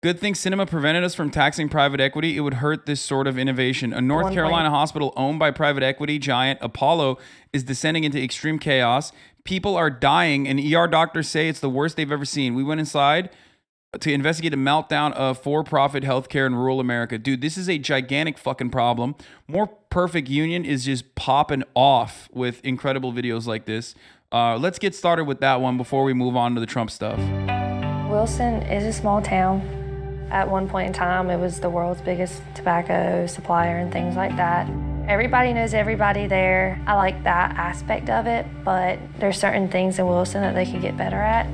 Good thing cinema prevented us from taxing private equity. It would hurt this sort of innovation. A North Carolina hospital owned by private equity giant Apollo is descending into extreme chaos. People are dying, and ER doctors say it's the worst they've ever seen. We went inside to investigate a meltdown of for-profit healthcare in rural America. Dude, this is a gigantic fucking problem. More Perfect Union is just popping off with incredible videos like this. Let's get started with that one before we move on to the Trump stuff. Wilson is a small town. At one point in time, it was the world's biggest tobacco supplier and things like that. Everybody knows everybody there. I like that aspect of it, but there's certain things in Wilson that they could get better at,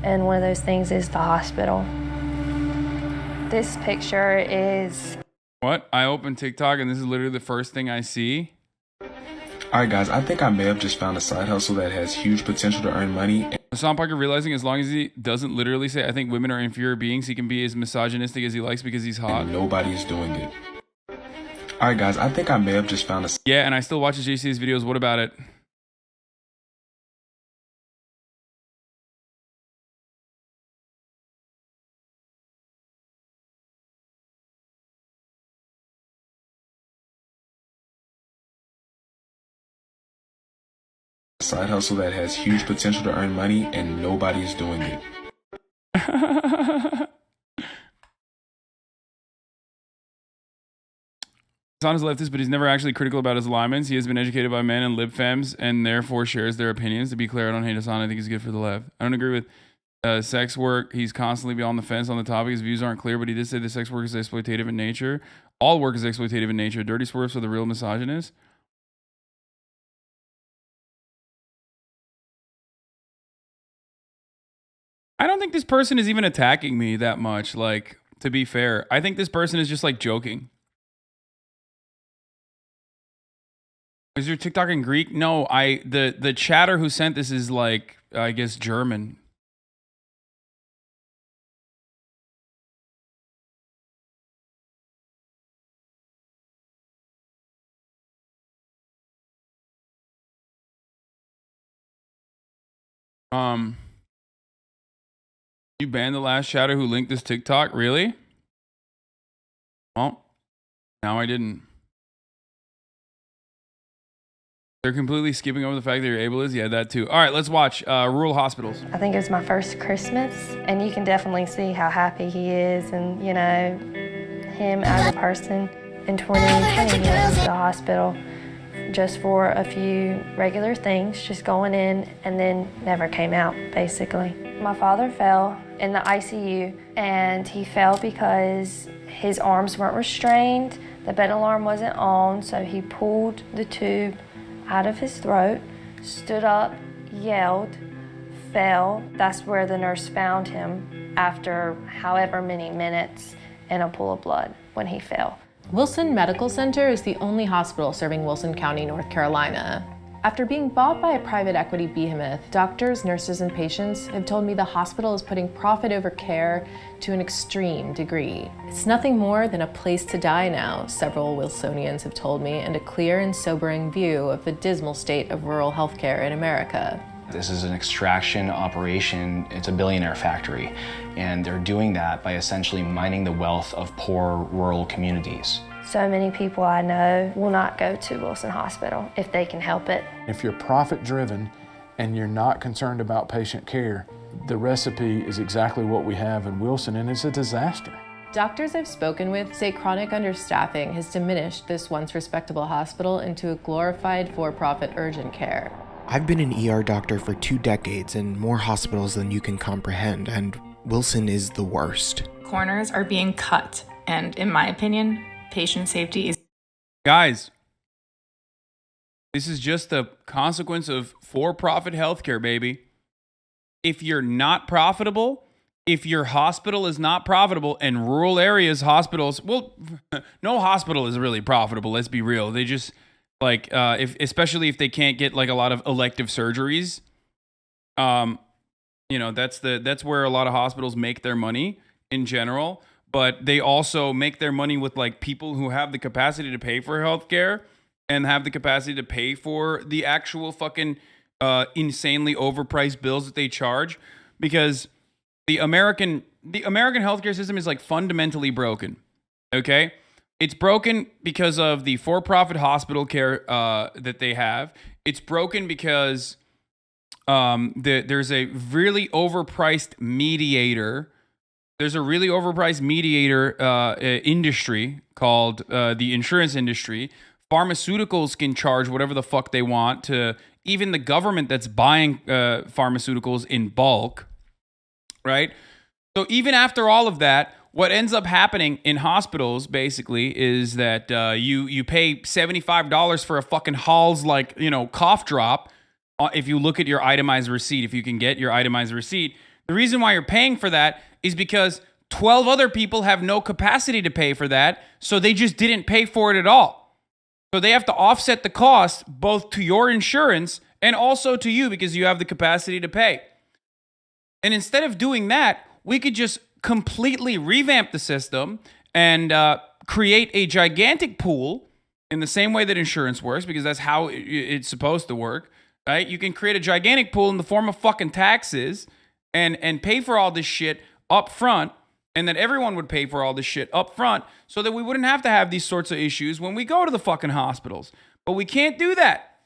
and one of those things is the hospital. This picture is... What? I open TikTok and this is literally the first thing I see. Alright guys, I think I may have just found a side hustle that has huge potential to earn money. Hassan Parker realizing as long as he doesn't literally say, I think women are inferior beings, he can be as misogynistic as he likes because he's hot. And nobody's doing it. Alright guys, I think I may have just found a... Yeah, and I still watch his JC's videos. What about it? side hustle that has huge potential to earn money and nobody's doing it. Hassan is leftist, but he's never actually critical about his alignments. He has been educated by men and lib fems and therefore shares their opinions. To be clear, I don't hate Hassan. I think he's good for the left. I don't agree with sex work. He's constantly beyond the fence on the topic. His views aren't clear, but he did say the sex work is exploitative in nature. All work is exploitative in nature. Dirty swerves for the real misogynist. I don't think this person is even attacking me that much. Like, to be fair, I think this person is just like joking. Is your TikTok in Greek? No, the chatter who sent this is like, I guess, German. You banned the last chatter who linked this TikTok? Really? Well, now I didn't. They're completely skipping over the fact that you're ableist. Yeah, that too. All right, let's watch rural hospitals. I think it was my first Christmas, and you can definitely see how happy he is, and you know, him as a person. In 2020, he went to the hospital just for a few regular things, just going in and then never came out, basically. My father fell in the ICU, and he fell because his arms weren't restrained, the bed alarm wasn't on, so he pulled the tube out of his throat, stood up, yelled, fell. That's where the nurse found him after however many minutes in a pool of blood when he fell. Wilson Medical Center is the only hospital serving Wilson County, North Carolina. After being bought by a private equity behemoth, doctors, nurses, and patients have told me the hospital is putting profit over care to an extreme degree. It's nothing more than a place to die now, several Wilsonians have told me, and a clear and sobering view of the dismal state of rural healthcare in America. This is an extraction operation. It's a billionaire factory, and they're doing that by essentially mining the wealth of poor rural communities. So many people I know will not go to Wilson Hospital if they can help it. If you're profit-driven and you're not concerned about patient care, the recipe is exactly what we have in Wilson, and it's a disaster. Doctors I've spoken with say chronic understaffing has diminished this once respectable hospital into a glorified for-profit urgent care. I've been an ER doctor for 2 decades in more hospitals than you can comprehend, and Wilson is the worst. Corners are being cut, and in my opinion, patient safety is... Guys, this is just a consequence of for-profit healthcare, baby. If you're not profitable, if your hospital is not profitable, and rural areas hospitals, well, no hospital is really profitable, let's be real. They just, like, especially if they can't get, like, a lot of elective surgeries, you know, that's where a lot of hospitals make their money in general. But they also make their money with, like, people who have the capacity to pay for healthcare and have the capacity to pay for the actual fucking insanely overpriced bills that they charge. Because the American healthcare system is like fundamentally broken. Okay? It's broken because of the for-profit hospital care that they have. It's broken because there's a really overpriced mediator. There's a really overpriced mediator industry called the insurance industry. Pharmaceuticals can charge whatever the fuck they want to even the government that's buying pharmaceuticals in bulk, right? So even after all of that, what ends up happening in hospitals basically is that you pay $75 for a fucking Hall's cough drop if you look at your itemized receipt, if you can get your itemized receipt. The reason why you're paying for that is because 12 other people have no capacity to pay for that, so they just didn't pay for it at all. So they have to offset the cost both to your insurance and also to you because you have the capacity to pay. And instead of doing that, we could just completely revamp the system and create a gigantic pool in the same way that insurance works, because that's how it's supposed to work, right? You can create a gigantic pool in the form of fucking taxes and pay for all this shit up front, and that everyone would pay for all this shit up front so that we wouldn't have to have these sorts of issues when we go to the fucking hospitals. But we can't do that.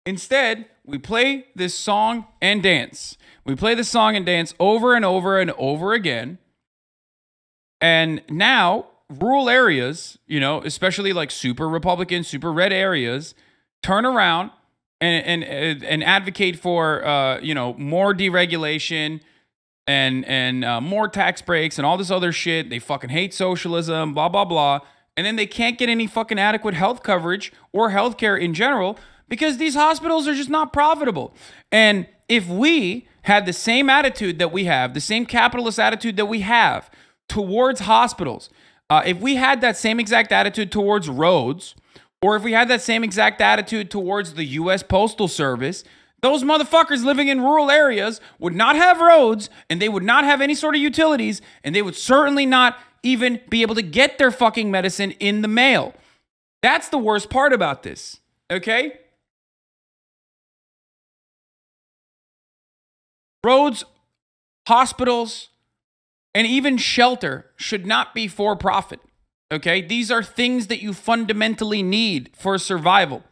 Instead, we play this song and dance. We play this song and dance over and over and over again. And now, rural areas, especially like super Republican, super red areas, turn around and advocate for, more deregulation and more tax breaks and all this other shit. They fucking hate socialism, blah, blah, blah. And then they can't get any fucking adequate health coverage or healthcare in general because these hospitals are just not profitable. And if we had the same attitude that we have, the same capitalist attitude that we have towards hospitals, if we had that same exact attitude towards roads, or if we had that same exact attitude towards the U.S. Postal Service, those motherfuckers living in rural areas would not have roads, and they would not have any sort of utilities, and they would certainly not even be able to get their fucking medicine in the mail. That's the worst part about this, okay? Roads, hospitals, and even shelter should not be for profit, okay? These are things that you fundamentally need for survival.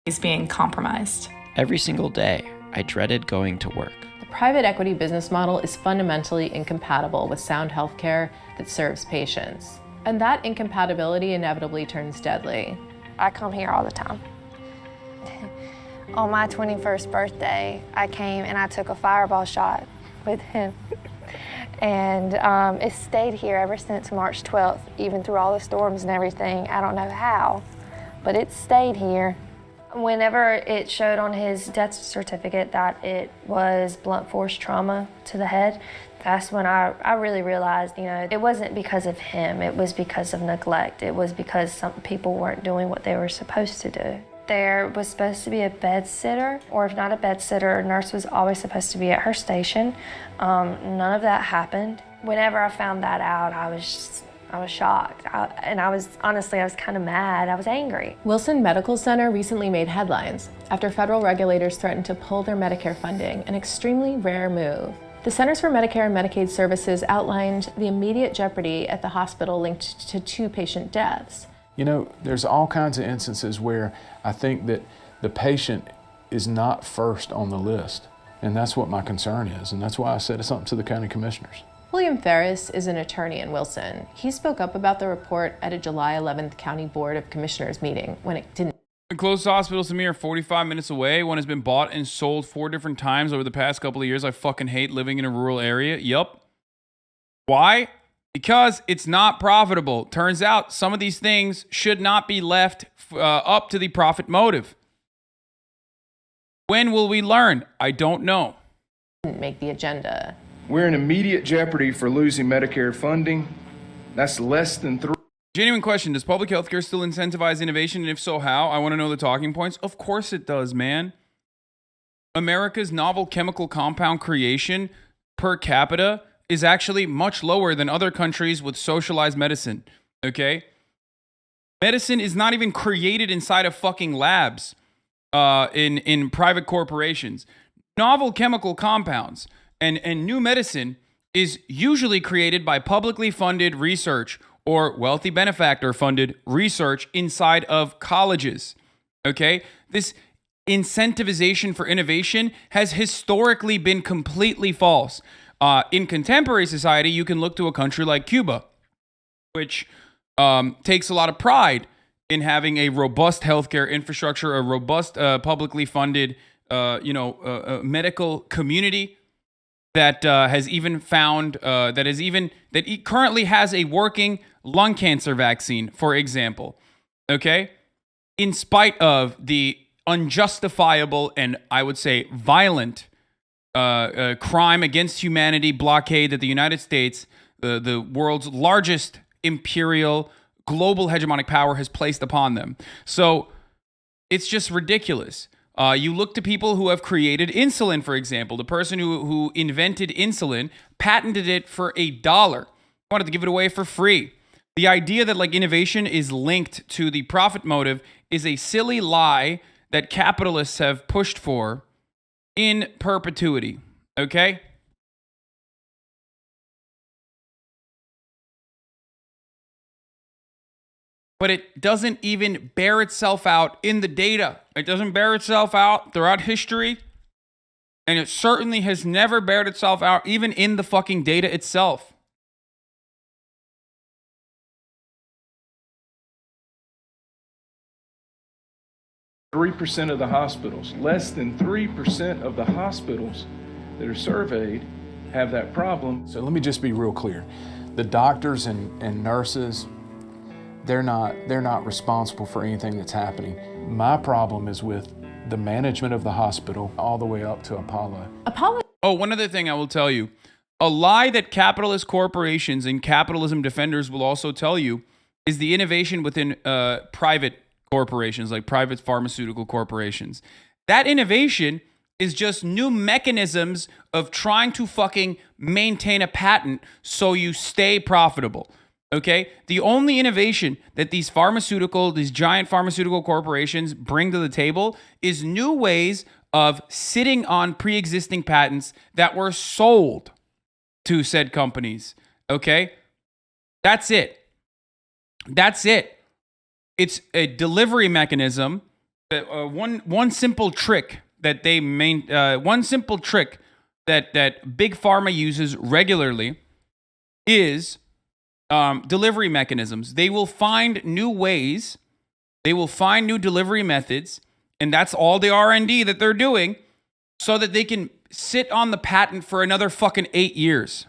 Is being compromised. Every single day, I dreaded going to work. The private equity business model is fundamentally incompatible with sound healthcare that serves patients. And that incompatibility inevitably turns deadly. I come here all the time. On my 21st birthday, I came and I took a fireball shot with him. And it stayed here ever since March 12th, even through all the storms and everything. I don't know how, but it stayed here. Whenever it showed on his death certificate that it was blunt force trauma to the head, that's when I really realized, it wasn't because of him, it was because of neglect. It was because some people weren't doing what they were supposed to do. There was supposed to be a bed sitter, or if not a bed sitter, a nurse was always supposed to be at her station. None of that happened. Whenever I found that out, I was shocked. I was kind of mad. I was angry. Wilson Medical Center recently made headlines after federal regulators threatened to pull their Medicare funding, an extremely rare move. The Centers for Medicare and Medicaid Services outlined the immediate jeopardy at the hospital linked to 2 patient deaths. There's all kinds of instances where I think that the patient is not first on the list. And that's what my concern is. And that's why I said something to the county commissioners. William Ferris is an attorney in Wilson. He spoke up about the report at a July 11th County Board of Commissioners meeting when it didn't. The closest hospital to me are 45 minutes away. One has been bought and sold 4 different times over the past couple of years. I fucking hate living in a rural area. Yup. Why? Because it's not profitable. Turns out some of these things should not be left up to the profit motive. When will we learn? I don't know. Didn't make the agenda. We're in immediate jeopardy for losing Medicare funding. That's less than 3. Genuine question. Does public health care still incentivize innovation? And if so, how? I want to know the talking points. Of course it does, man. America's novel chemical compound creation per capita is actually much lower than other countries with socialized medicine, okay? Medicine is not even created inside of fucking labs in private corporations. Novel chemical compounds And new medicine is usually created by publicly funded research or wealthy benefactor funded research inside of colleges. Okay? This incentivization for innovation has historically been completely false. In contemporary society, you can look to a country like Cuba, which takes a lot of pride in having a robust healthcare infrastructure, a robust publicly funded medical community that has even found that currently has a working lung cancer vaccine, for example. Okay, in spite of the unjustifiable and I would say violent crime against humanity blockade that the United States, the world's largest imperial global hegemonic power, has placed upon them. So it's just ridiculous. You look to people who have created insulin, for example. The person who invented insulin patented it for $1. Wanted to give it away for free. The idea that like innovation is linked to the profit motive is a silly lie that capitalists have pushed for in perpetuity. Okay? But it doesn't even bear itself out in the data. It doesn't bear itself out throughout history. And it certainly has never bared itself out even in the fucking data itself. % of the hospitals, less than 3% of the hospitals that are surveyed have that problem. So let me just be real clear. The doctors and nurses, they're not responsible for anything that's happening. My problem is with the management of the hospital all the way up to Apollo. Oh, one other thing I will tell you. A lie that capitalist corporations and capitalism defenders will also tell you is the innovation within private corporations, like private pharmaceutical corporations. That innovation is just new mechanisms of trying to fucking maintain a patent so you stay profitable. Okay? The only innovation that these giant pharmaceutical corporations bring to the table is new ways of sitting on pre-existing patents that were sold to said companies. Okay? That's it. That's it. It's a delivery mechanism. One simple trick that that big pharma uses regularly is delivery mechanisms. They will find new ways. They will find new delivery methods, and that's all the R&D that they're doing, so that they can sit on the patent for another fucking 8 years.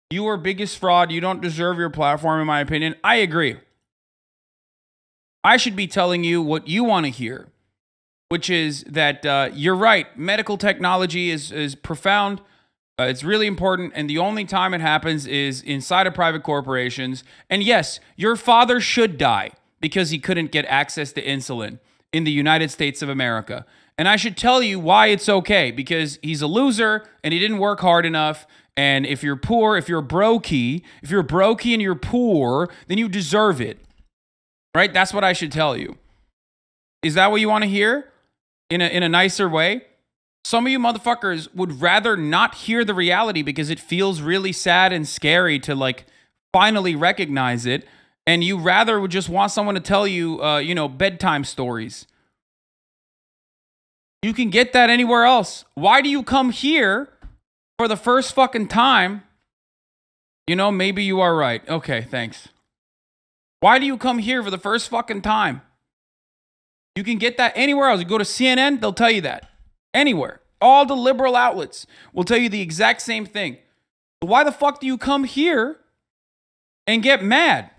You are biggest fraud. You don't deserve your platform, in my opinion. I agree. I should be telling you what you want to hear, which is that you're right. Medical technology is profound. It's really important, and the only time it happens is inside of private corporations. And yes, your father should die because he couldn't get access to insulin in the United States of America. And I should tell you why it's okay, because he's a loser and he didn't work hard enough. And if you're poor, if you're brokey and you're poor, then you deserve it. Right? That's what I should tell you. Is that what you want to hear? In a nicer way? Some of you motherfuckers would rather not hear the reality because it feels really sad and scary to like finally recognize it. And you rather would just want someone to tell you, bedtime stories. You can get that anywhere else. Why do you come here for the first fucking time? Maybe you are right. Okay, thanks. Why do you come here for the first fucking time? You can get that anywhere else. You go to CNN, they'll tell you that. Anywhere. All the liberal outlets will tell you the exact same thing. But why the fuck do you come here and get mad?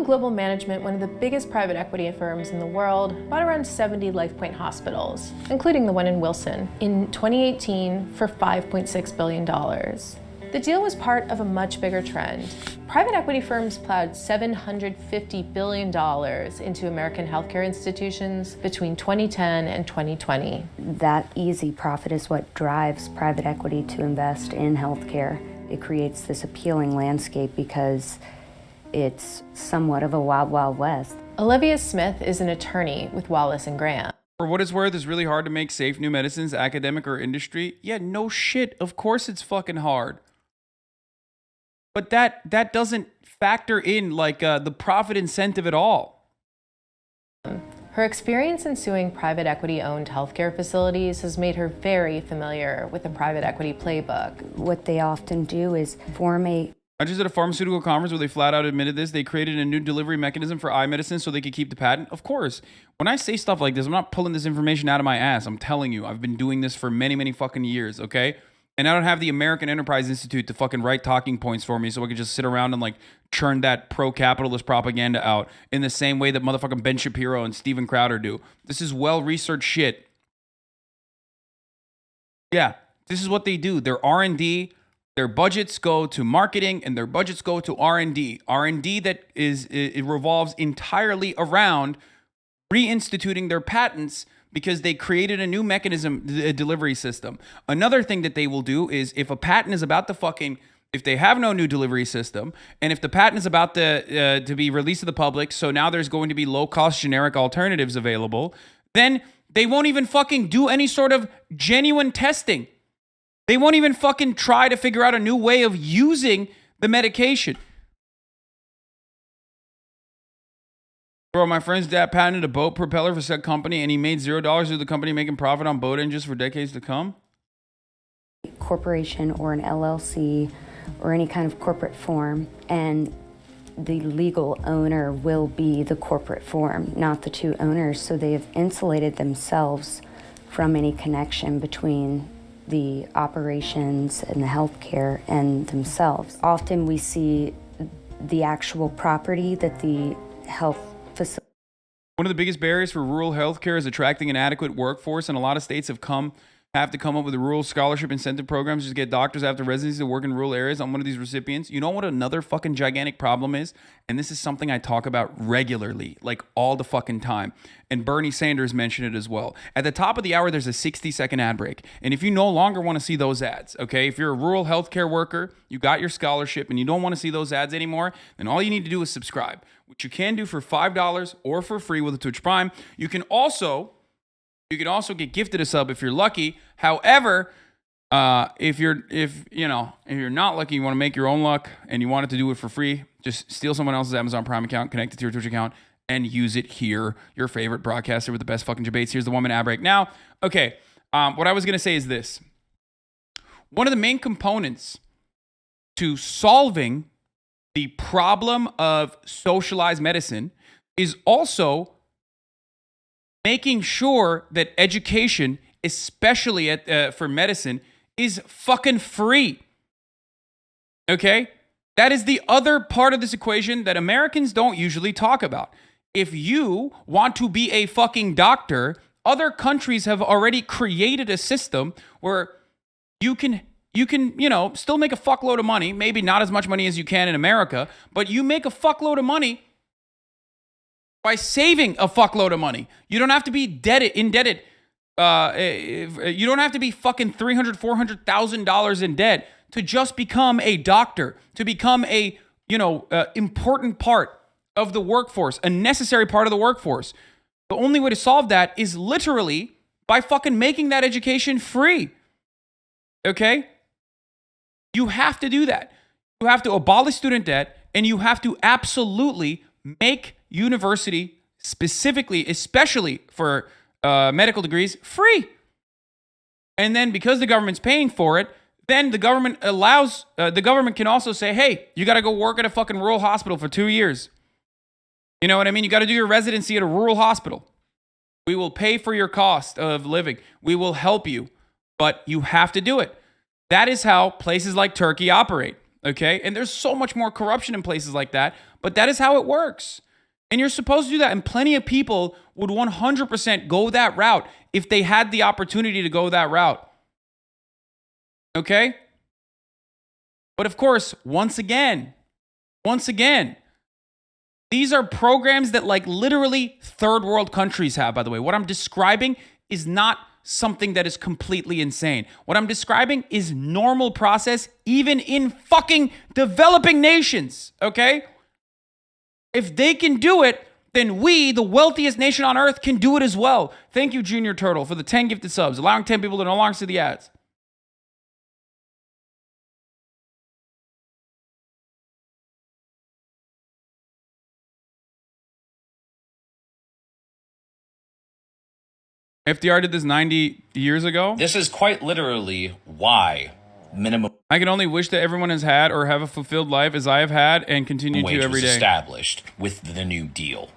Global Management, one of the biggest private equity firms in the world, bought around 70 LifePoint hospitals, including the one in Wilson, in 2018 for $5.6 billion. The deal was part of a much bigger trend. Private equity firms plowed $750 billion into American healthcare institutions between 2010 and 2020. That easy profit is what drives private equity to invest in healthcare. It creates this appealing landscape because it's somewhat of a wild, wild west. Olivia Smith is an attorney with Wallace and Graham. For what it's worth, it's really hard to make safe new medicines, academic or industry. Yeah, no shit. Of course it's fucking hard. But that doesn't factor in like the profit incentive at all. Her experience in suing private equity-owned healthcare facilities has made her very familiar with the private equity playbook. What they often do is form a... I just did a pharmaceutical conference where they flat out admitted this. They created a new delivery mechanism for eye medicine so they could keep the patent. Of course, when I say stuff like this, I'm not pulling this information out of my ass. I'm telling you, I've been doing this for many, many fucking years, okay? And I don't have the American Enterprise Institute to fucking write talking points for me so I can just sit around and like churn that pro-capitalist propaganda out in the same way that motherfucking Ben Shapiro and Steven Crowder do. This is well-researched shit. Yeah, this is what they do. Their R&D, their budgets go to marketing and their budgets go to R&D. R&D that it revolves entirely around reinstituting their patents because they created a new mechanism, a delivery system. Another thing that they will do is if a patent is about to fucking, if they have no new delivery system, and if the patent is about to be released to the public, so now there's going to be low-cost generic alternatives available, then they won't even fucking do any sort of genuine testing. They won't even fucking try to figure out a new way of using the medication. Bro, my friend's dad patented a boat propeller for said company, and he made $0 with the company making profit on boat engines for decades to come. Corporation or an LLC or any kind of corporate form, and the legal owner will be the corporate form, not the two owners. So they have insulated themselves from any connection between the operations and the healthcare and themselves. Often we see the actual property that the health facility. One of the biggest barriers for rural healthcare is attracting an adequate workforce, and a lot of states have to come up with rural scholarship incentive programs to get doctors after residency to work in rural areas. I'm one of these recipients. You know what another fucking gigantic problem is? And this is something I talk about regularly, like all the fucking time. And Bernie Sanders mentioned it as well. At the top of the hour, there's a 60-second ad break. And if you no longer want to see those ads, okay, if you're a rural healthcare worker, you got your scholarship and you don't want to see those ads anymore, then all you need to do is subscribe, which you can do for $5 or for free with a Twitch Prime. You can also get gifted a sub if you're lucky. However, if you're not lucky, you want to make your own luck and you want it to do it for free, just steal someone else's Amazon Prime account, connect it to your Twitch account, and use it here. Your favorite broadcaster with the best fucking debates. Here's the 1 minute ad break. Now, okay, what I was gonna say is this: one of the main components to solving the problem of socialized medicine is also making sure that education, especially for medicine, is fucking free. Okay? That is the other part of this equation that Americans don't usually talk about. If you want to be a fucking doctor, other countries have already created a system where you can, still make a fuckload of money, maybe not as much money as you can in America, but you make a fuckload of money by saving a fuckload of money. You don't have to be indebted. You don't have to be fucking $300,000, $400,000 in debt to just become a doctor, to become a, important part of the workforce, a necessary part of the workforce. The only way to solve that is literally by fucking making that education free. Okay? You have to do that. You have to abolish student debt, and you have to absolutely make university, specifically, especially for medical degrees, free. And then because the government's paying for it, then the government can also say, hey, you got to go work at a fucking rural hospital for 2 years. You know what I mean? You got to do your residency at a rural hospital. We will pay for your cost of living. We will help you, but you have to do it. That is how places like Turkey operate, okay? And there's so much more corruption in places like that, but that is how it works. And you're supposed to do that, and plenty of people would 100% go that route if they had the opportunity to go that route, okay? But of course, once again, these are programs that like literally third world countries have, by the way. What I'm describing is not something that is completely insane. What I'm describing is normal process even in fucking developing nations, okay? If they can do it, then we, the wealthiest nation on earth, can do it as well. Thank you, Junior Turtle, for the 10 gifted subs, allowing 10 people to no longer see the ads. FDR did this 90 years ago. This is quite literally why minimum I can only wish that everyone has had or have a fulfilled life as I have had and continue wage to every was day. established with the New Deal.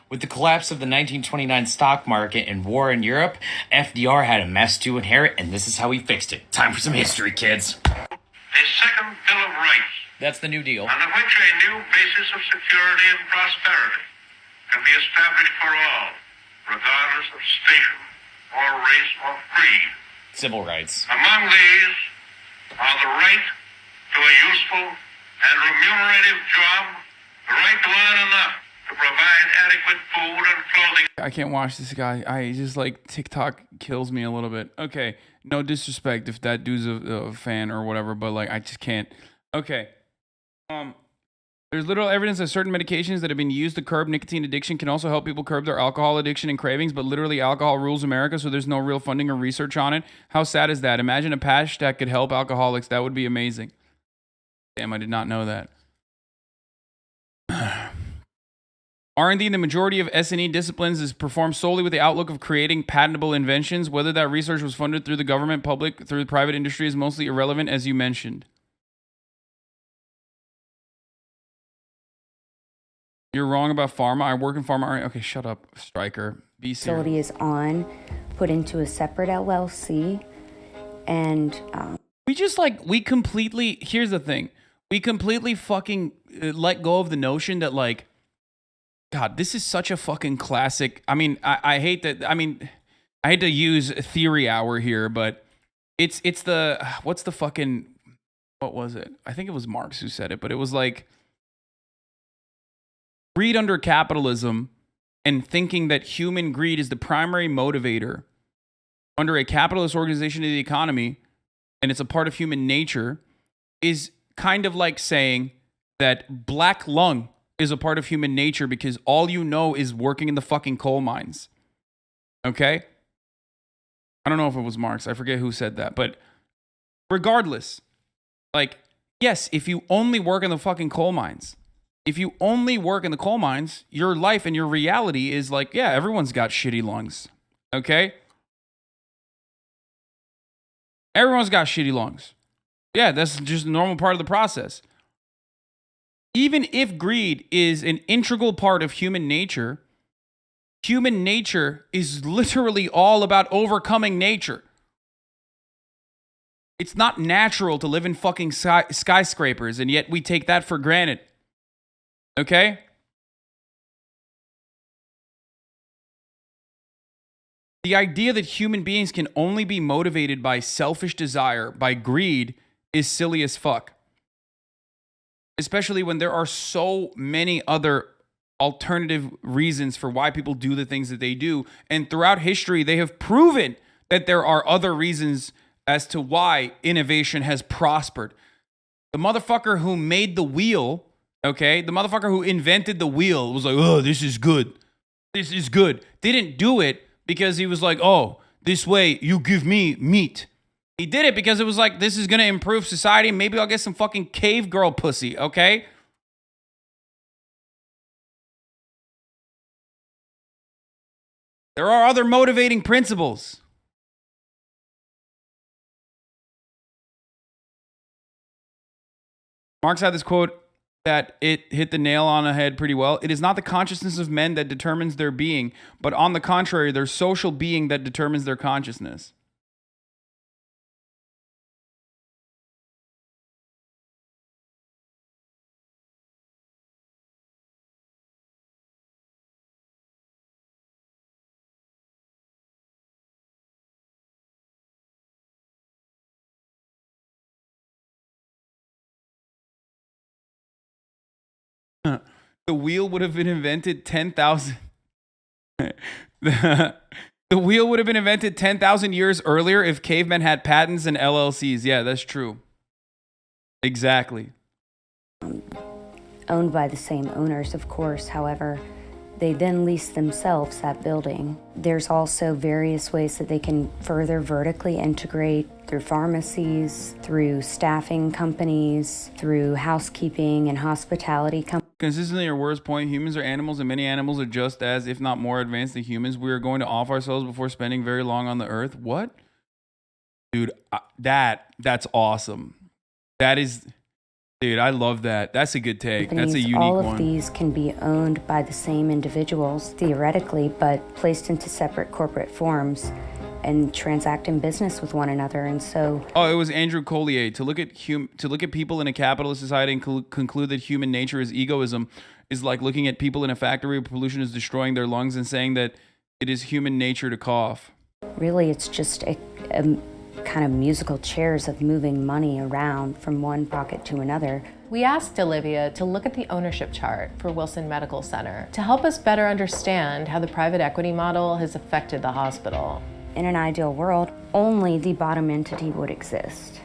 With the collapse of the 1929 stock market and war in Europe, FDR had a mess to inherit, and this is how he fixed it. Time for some history, kids. The Second Bill of Rights, That's the New Deal. under which a new basis of security and prosperity can be established for all, regardless of station or race or creed. Civil rights. Among these are the right to a useful and remunerative job, the right to earn enough to provide adequate food and clothing. I can't watch this guy. I just like TikTok kills me a little bit. Okay, no disrespect if that dude's a fan or whatever, but like I just can't. Okay. There's literal evidence that certain medications that have been used to curb nicotine addiction can also help people curb their alcohol addiction and cravings, but literally alcohol rules America, so there's no real funding or research on it. How sad is that? Imagine a patch that could help alcoholics. That would be amazing. Damn, I did not know that. R&D in the majority of S&E disciplines is performed solely with the outlook of creating patentable inventions. Whether that research was funded through the government, public, through the private industry is mostly irrelevant, as you mentioned. You're wrong about pharma. I work in pharma. Okay, shut up, Stryker. Be serious. Facility is put into a separate LLC, and we completely, here's the thing. We completely fucking let go of the notion that like, God, this is such a fucking classic. I mean, I hate that. I mean, I hate to use theory hour here, but it's the, what's the fucking, what was it? I think it was Marx who said it, but it was like, greed under capitalism and thinking that human greed is the primary motivator under a capitalist organization of the economy, and it's a part of human nature, is kind of like saying that black lung is a part of human nature because all you know is working in the fucking coal mines. Okay? I don't know if it was Marx. I forget who said that. But regardless, like, yes, if you only work in the fucking coal mines, if you only work in the coal mines, your life and your reality is like, yeah, everyone's got shitty lungs. Okay? Everyone's got shitty lungs. Yeah, that's just a normal part of the process. Even if greed is an integral part of human nature is literally all about overcoming nature. It's not natural to live in fucking skyscrapers, and yet we take that for granted. Okay? The idea that human beings can only be motivated by selfish desire, by greed, is silly as fuck. Especially when there are so many other alternative reasons for why people do the things that they do. And throughout history, they have proven that there are other reasons as to why innovation has prospered. The motherfucker who made the wheel, okay, the motherfucker who invented the wheel was like, oh, this is good. This is good. Didn't do it because he was like, oh, this way you give me meat. He did it because it was like, this is going to improve society. Maybe I'll get some fucking cave girl pussy, okay? There are other motivating principles. Marx had this quote that it hit the nail on the head pretty well. It is not the consciousness of men that determines their being, but on the contrary, their social being that determines their consciousness. The wheel would have been invented 10,000. The wheel would have been invented 10,000 years earlier if cavemen had patents and LLCs. Yeah, that's true. Exactly. owned by the same owners, of course. However, they then lease themselves that building. There's also various ways that they can further vertically integrate through pharmacies, through staffing companies, through housekeeping and hospitality companies. Consistently, your worst point, humans are animals, and many animals are just as, if not more advanced than humans. We are going to off ourselves before spending very long on the earth. What? Dude, that's awesome. That is... Dude, I love that. That's a good take. That's a unique one. All of these can be owned by the same individuals, theoretically, but placed into separate corporate forms and transact in business with one another. And so... Oh, it was Andrew Collier. To look at people in a capitalist society and conclude that human nature is egoism is like looking at people in a factory where pollution is destroying their lungs and saying that it is human nature to cough. Really, it's just a kind of musical chairs of moving money around from one pocket to another. We asked Olivia to look at the ownership chart for Wilson Medical Center to help us better understand how the private equity model has affected the hospital. In an ideal world, only the bottom entity would exist.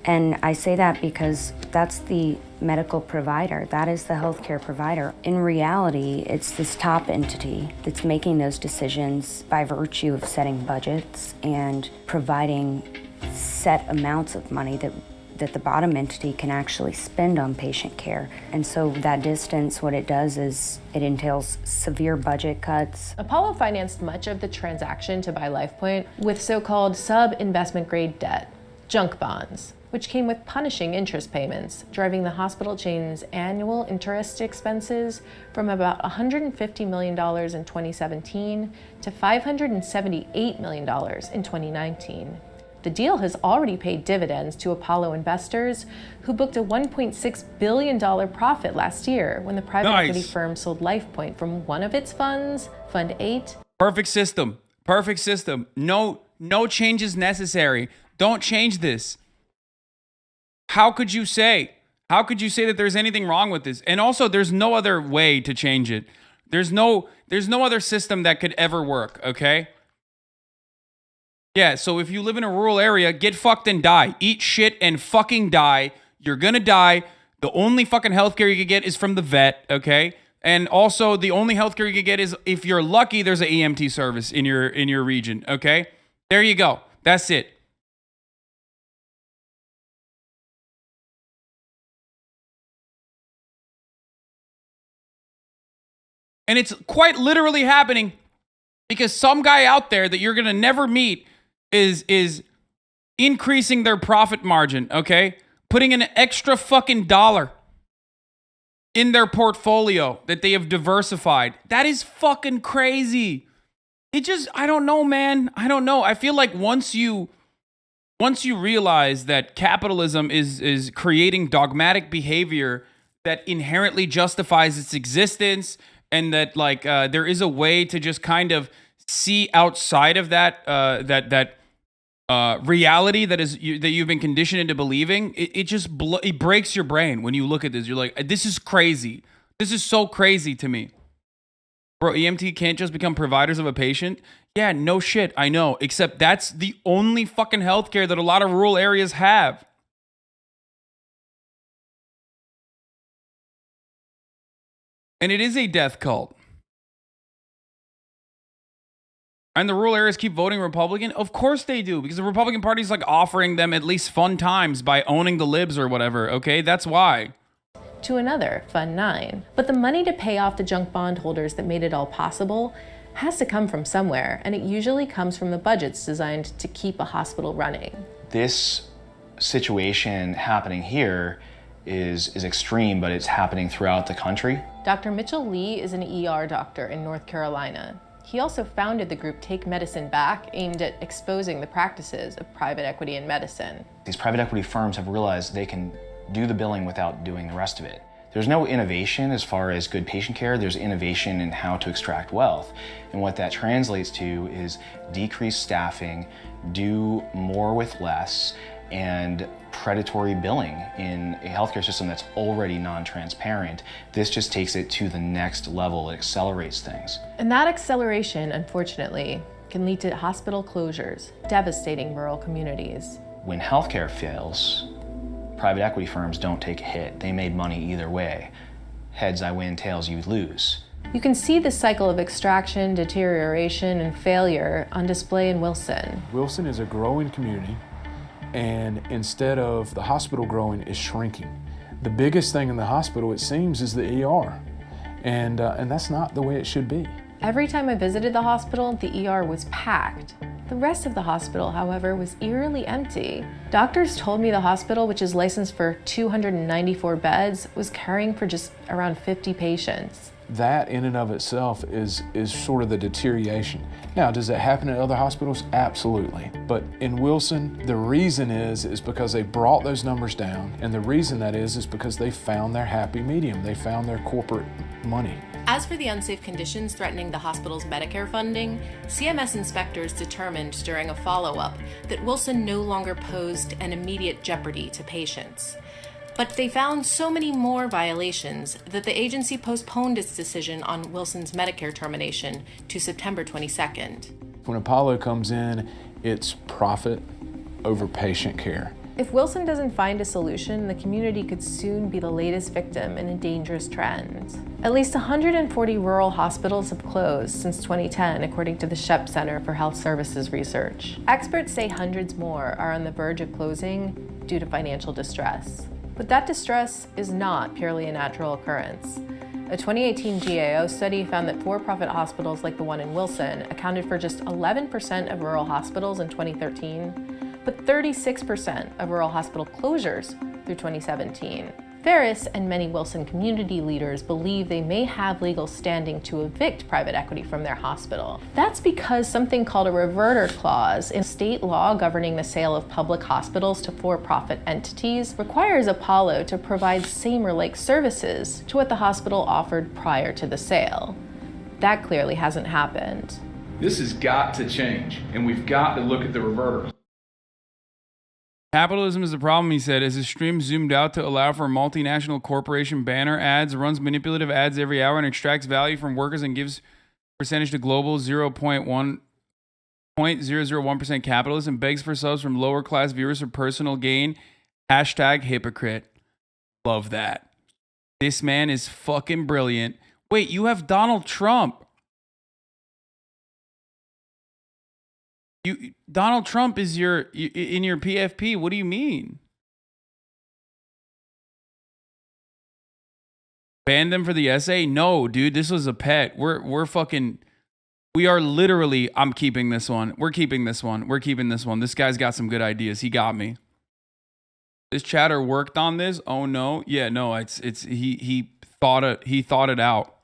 And I say that because that's the medical provider, that is the healthcare provider. In reality, it's this top entity that's making those decisions by virtue of setting budgets and providing set amounts of money that the bottom entity can actually spend on patient care. And so that distance, what it does is it entails severe budget cuts. Apollo financed much of the transaction to buy LifePoint with so-called sub-investment grade debt, junk bonds, which came with punishing interest payments, driving the hospital chain's annual interest expenses from about $150 million in 2017 to $578 million in 2019. The deal has already paid dividends to Apollo investors who booked a $1.6 billion profit last year when the private equity firm sold LifePoint from one of its funds, Fund 8. Perfect system. Perfect system. No changes necessary. Don't change this. How could you say that there's anything wrong with this? And also, there's no other way to change it. There's no other system that could ever work, okay? Yeah, so if you live in a rural area, get fucked and die. Eat shit and fucking die. You're gonna die. The only fucking healthcare you can get is from the vet, okay? And also, the only healthcare you can get is, if you're lucky, there's an EMT service in your region, okay? There you go. That's it. And it's quite literally happening because some guy out there that you're going to never meet is increasing their profit margin, okay? Putting an extra fucking dollar in their portfolio that they have diversified. That is fucking crazy. I don't know, man. I don't know. I feel like once you realize that capitalism is creating dogmatic behavior that inherently justifies its existence, and that there is a way to just kind of see outside of that reality that you've been conditioned into believing, it breaks your brain when you look at this. You're like, this is crazy. This is so crazy to me. Bro, EMT can't just become providers of a patient. Yeah, no shit, I know. Except that's the only fucking healthcare that a lot of rural areas have. And it is a death cult. And the rural areas keep voting Republican? Of course they do, because the Republican Party is like offering them at least fun times by owning the libs or whatever, okay? That's why. To another, Fund 9. But the money to pay off the junk bond holders that made it all possible has to come from somewhere, and it usually comes from the budgets designed to keep a hospital running. This situation happening here is extreme, but it's happening throughout the country. Dr. Mitchell Lee is an ER doctor in North Carolina. He also founded the group Take Medicine Back, aimed at exposing the practices of private equity in medicine. These private equity firms have realized they can do the billing without doing the rest of it. There's no innovation as far as good patient care. There's innovation in how to extract wealth. And what that translates to is decreased staffing, do more with less, and predatory billing in a healthcare system that's already non-transparent. This just takes it to the next level. It accelerates things. And that acceleration, unfortunately, can lead to hospital closures, devastating rural communities. When healthcare fails, private equity firms don't take a hit. They made money either way. heads I win, tails you lose. You can see the cycle of extraction, deterioration, and failure on display in Wilson. Wilson is a growing community, and instead of the hospital growing, it's shrinking. The biggest thing in the hospital, it seems, is the ER, and that's not the way it should be. Every time I visited the hospital, the ER was packed. The rest of the hospital, however, was eerily empty. Doctors told me the hospital, which is licensed for 294 beds, was caring for just around 50 patients. That in and of itself is sort of the deterioration. Now, does that happen at other hospitals? Absolutely. But in Wilson, the reason is because they brought those numbers down, and the reason that is because they found their happy medium. They found their corporate money. As for the unsafe conditions threatening the hospital's Medicare funding, CMS inspectors determined during a follow-up that Wilson no longer posed an immediate jeopardy to patients. But they found so many more violations that the agency postponed its decision on Wilson's Medicare termination to September 22nd. When Apollo comes in, it's profit over patient care. If Wilson doesn't find a solution, the community could soon be the latest victim in a dangerous trend. At least 140 rural hospitals have closed since 2010, according to the Shep Center for Health Services Research. Experts say hundreds more are on the verge of closing due to financial distress. But that distress is not purely a natural occurrence. A 2018 GAO study found that for-profit hospitals like the one in Wilson accounted for just 11% of rural hospitals in 2013, but 36% of rural hospital closures through 2017. Ferris and many Wilson community leaders believe they may have legal standing to evict private equity from their hospital. That's because something called a reverter clause in state law governing the sale of public hospitals to for-profit entities requires Apollo to provide same or like services to what the hospital offered prior to the sale. That clearly hasn't happened. This has got to change, and we've got to look at the reverter. Capitalism is the problem, he said, as his stream zoomed out to allow for multinational corporation banner ads, runs manipulative ads every hour, and extracts value from workers and gives percentage to global 0.001% capitalism, begs for subs from lower class viewers for personal gain. Hashtag hypocrite. Love that. This man is fucking brilliant. Wait, you have Donald Trump. Donald Trump is in your PFP. What do you mean? Ban them for the essay? No, dude, this was a pet. We are literally, I'm keeping this one. We're keeping this one. We're keeping this one. This guy's got some good ideas. He got me. This chatter worked on this? Oh no. Yeah, no, he thought it out.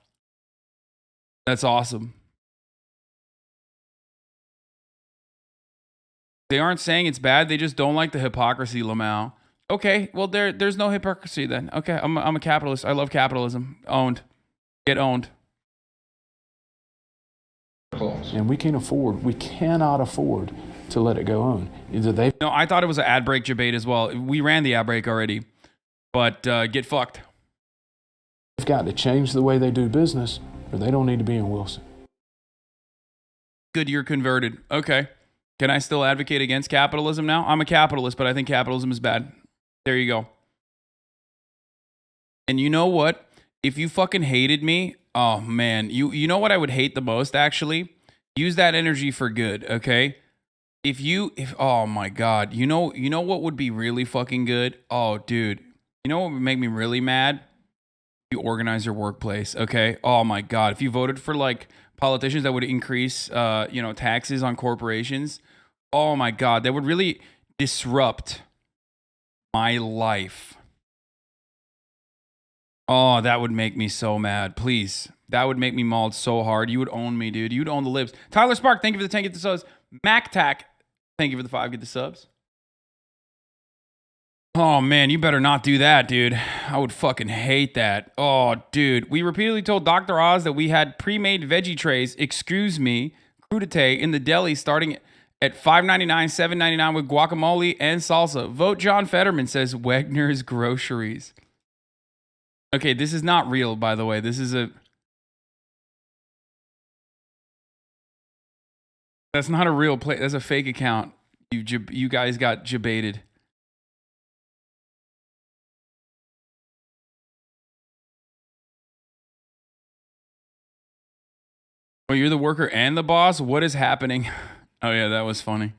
That's awesome. They aren't saying it's bad. They just don't like the hypocrisy, Lamau. Okay, well, there's no hypocrisy then. Okay, I'm a capitalist. I love capitalism. Owned. Get owned. And we cannot afford to let it go on. No, I thought it was an ad break debate as well. We ran the ad break already. But get fucked. They've got to change the way they do business, or they don't need to be in Wilson. Good, you're converted. Okay. Can I still advocate against capitalism now? I'm a capitalist, but I think capitalism is bad. There you go. And you know what? If you fucking hated me, oh man, you know what I would hate the most actually? Use that energy for good, okay? If oh my God, you know what would be really fucking good? Oh dude, you know what would make me really mad? You organize your workplace, okay? Oh my God, if you voted for like politicians that would increase taxes on corporations, oh my God, that would really disrupt my life. Oh, that would make me so mad. Please. That would make me mauled so hard. You would own me, dude. You'd own the libs. Tyler Spark, thank you for the 10, get the subs. MacTac, thank you for the 5, get the subs. Oh man, you better not do that, dude. I would fucking hate that. Oh, dude. We repeatedly told Dr. Oz that we had pre-made veggie trays, excuse me, crudité, in the deli starting at $5.99, $7.99 with guacamole and salsa. Vote John Fetterman, says Wegner's Groceries. Okay, this is not real, by the way. That's not a real place. That's a fake account. You guys got jebaited. Oh, you're the worker and the boss? What is happening? Oh, yeah, that was funny.